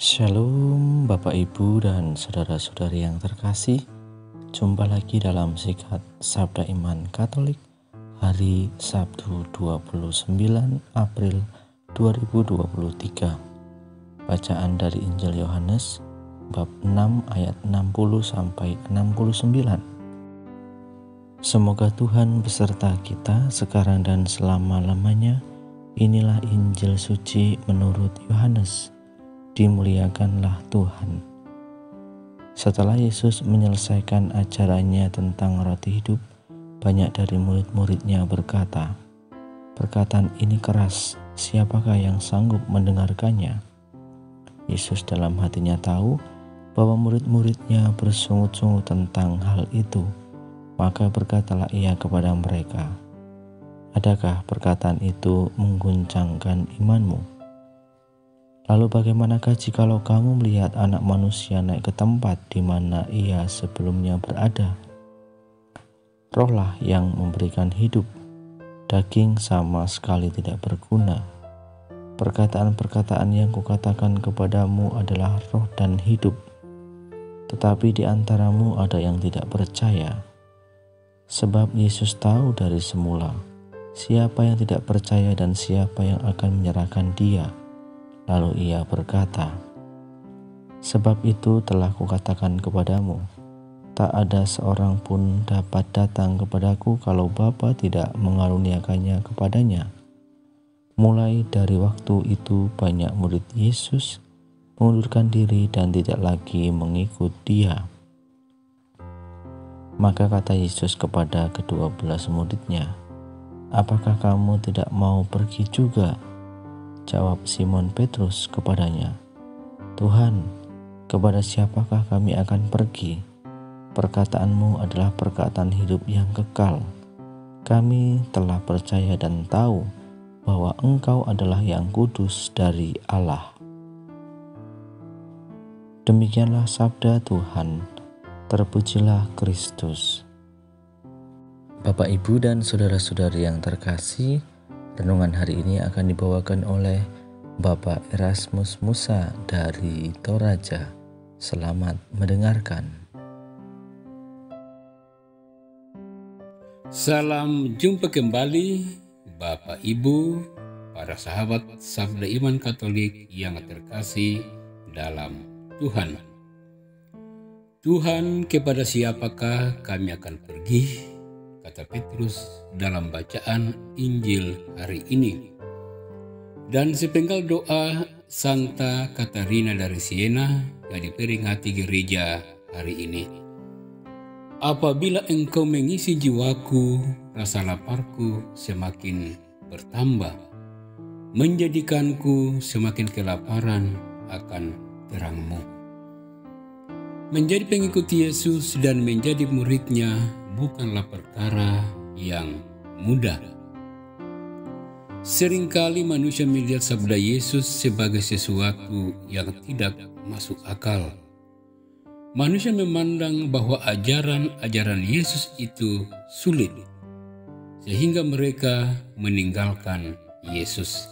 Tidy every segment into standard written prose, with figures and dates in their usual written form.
Shalom Bapak Ibu dan saudara-saudari yang terkasih. Jumpa lagi dalam Sikat Sabda Iman Katolik hari Sabtu 29 April 2023. Bacaan dari Injil Yohanes bab 6 ayat 60 sampai 69. Semoga Tuhan beserta kita sekarang dan selama-lamanya. Inilah Injil suci menurut Yohanes. Dimuliakanlah Tuhan. Setelah Yesus menyelesaikan ajarannya tentang roti hidup, banyak dari murid-muridnya berkata, "Perkataan ini keras, siapakah yang sanggup mendengarkannya?" Yesus dalam hatinya tahu bahwa murid-muridnya bersungut-sungut tentang hal itu, maka berkatalah ia kepada mereka, "Adakah perkataan itu mengguncangkan imanmu? Lalu bagaimanakah jikalau kamu melihat Anak Manusia naik ke tempat di mana ia sebelumnya berada? Rohlah yang memberikan hidup, daging sama sekali tidak berguna. Perkataan-perkataan yang kukatakan kepadamu adalah roh dan hidup, tetapi di antaramu ada yang tidak percaya." Sebab Yesus tahu dari semula siapa yang tidak percaya dan siapa yang akan menyerahkan Dia. Lalu ia berkata, "Sebab itu telah kukatakan kepadamu, tak ada seorang pun dapat datang kepadaku kalau Bapa tidak mengaruniakannya kepadanya." Mulai dari waktu itu banyak murid Yesus mengundurkan diri dan tidak lagi mengikut Dia. Maka kata Yesus kepada ke-12 muridnya, "Apakah kamu tidak mau pergi juga?" Jawab Simon Petrus kepadanya, "Tuhan, kepada siapakah kami akan pergi? Perkataanmu adalah perkataan hidup yang kekal. Kami telah percaya dan tahu bahwa Engkau adalah yang kudus dari Allah." Demikianlah sabda Tuhan. Terpujilah Kristus. Bapak, Ibu, dan saudara-saudari yang terkasih, renungan hari ini akan dibawakan oleh Bapak Erasmus Musa dari Toraja. Selamat mendengarkan. Salam jumpa kembali Bapak Ibu, para sahabat Sabda Iman Katolik yang terkasih dalam Tuhan. Tuhan, kepada siapakah kami akan pergi? Kata Petrus dalam bacaan Injil hari ini. Dan sepenggal doa Santa Katarina dari Siena yang diperingati gereja hari ini. Apabila engkau mengisi jiwaku, rasa laparku semakin bertambah, menjadikanku semakin kelaparan akan terangmu. Menjadi pengikut Yesus dan menjadi muridnya bukanlah perkara yang mudah. Seringkali manusia melihat sabda Yesus sebagai sesuatu yang tidak masuk akal. Manusia memandang bahwa ajaran-ajaran Yesus itu sulit, sehingga mereka meninggalkan Yesus.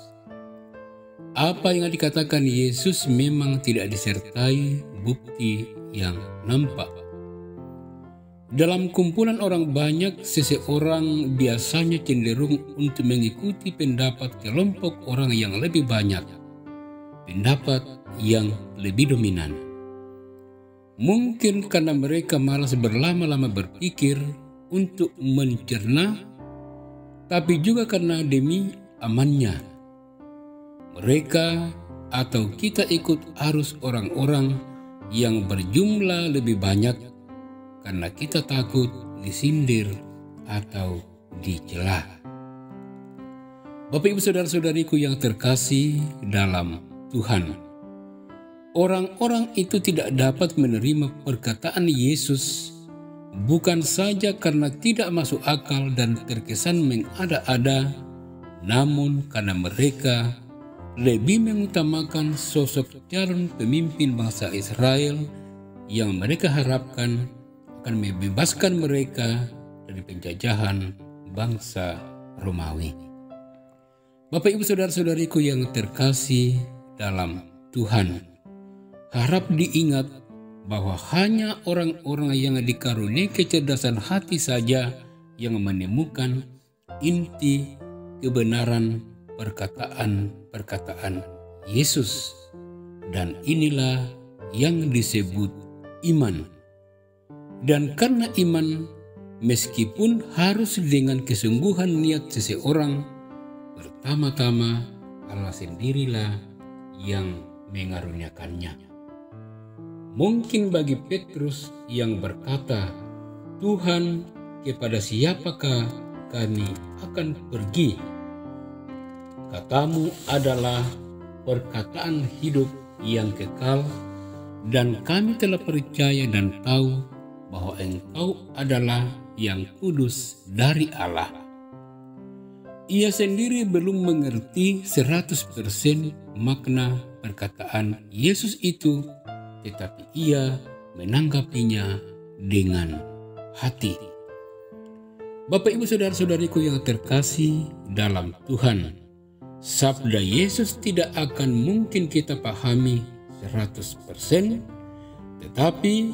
Apa yang dikatakan Yesus memang tidak disertai bukti yang nampak. Dalam kumpulan orang banyak, seseorang biasanya cenderung untuk mengikuti pendapat kelompok orang yang lebih banyak, pendapat yang lebih dominan. Mungkin karena mereka malas berlama-lama berpikir untuk mencerna, tapi juga karena demi amannya. Mereka atau kita ikut arus orang-orang yang berjumlah lebih banyak karena kita takut disindir atau dicela. Bapak, Ibu, saudara-saudariku yang terkasih dalam Tuhan, orang-orang itu tidak dapat menerima perkataan Yesus bukan saja karena tidak masuk akal dan terkesan mengada-ada, namun karena mereka lebih mengutamakan sosok calon pemimpin bangsa Israel yang mereka harapkan akan membebaskan mereka dari penjajahan bangsa Romawi. Bapak, Ibu, saudara-saudariku yang terkasih dalam Tuhan, harap diingat bahwa hanya orang-orang yang dikaruniai kecerdasan hati saja yang menemukan inti kebenaran perkataan-perkataan Yesus. Dan inilah yang disebut iman. Dan karena iman, meskipun harus dengan kesungguhan niat seseorang, pertama-tama Allah sendirilah yang mengaruniakannya. Mungkin bagi Petrus yang berkata, "Tuhan, kepada siapakah kami akan pergi? Katamu adalah perkataan hidup yang kekal, dan kami telah percaya dan tahu bahwa Engkau adalah yang kudus dari Allah." Ia sendiri belum mengerti 100% makna perkataan Yesus itu, tetapi ia menanggapinya dengan hati. Bapak, Ibu, saudara-saudariku yang terkasih dalam Tuhan, sabda Yesus tidak akan mungkin kita pahami 100%, tetapi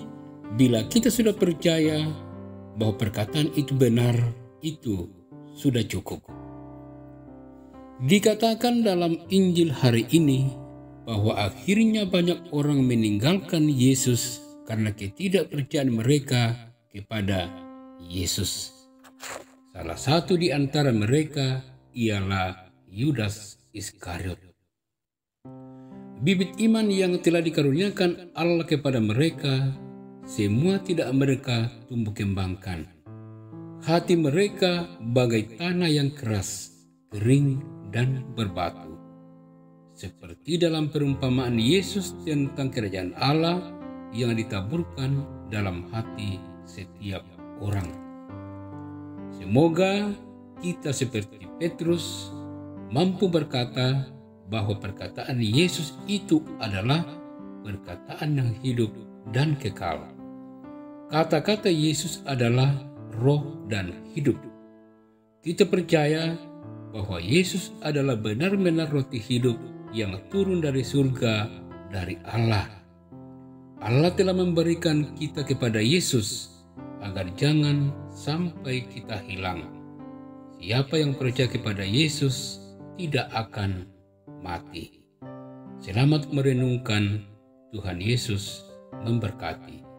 bila kita sudah percaya bahwa perkataan itu benar, itu sudah cukup. Dikatakan dalam Injil hari ini bahwa akhirnya banyak orang meninggalkan Yesus karena ketidakpercayaan mereka kepada Yesus. Salah satu di antara mereka ialah Yudas Iskariot. Bibit iman yang telah dikaruniakan Allah kepada mereka, semua tidak mereka tumbuh kembangkan. Hati mereka bagai tanah yang keras, kering, dan berbatu. Seperti dalam perumpamaan Yesus tentang kerajaan Allah yang ditaburkan dalam hati setiap orang. Semoga kita seperti Petrus mampu berkata bahwa perkataan Yesus itu adalah perkataan yang hidup dan kekal. Kata-kata Yesus adalah roh dan hidup. Kita percaya bahwa Yesus adalah benar-benar roti hidup yang turun dari surga, dari Allah. Allah telah memberikan kita kepada Yesus agar jangan sampai kita hilang. Siapa yang percaya kepada Yesus tidak akan mati. Selamat merenungkan. Tuhan Yesus memberkati.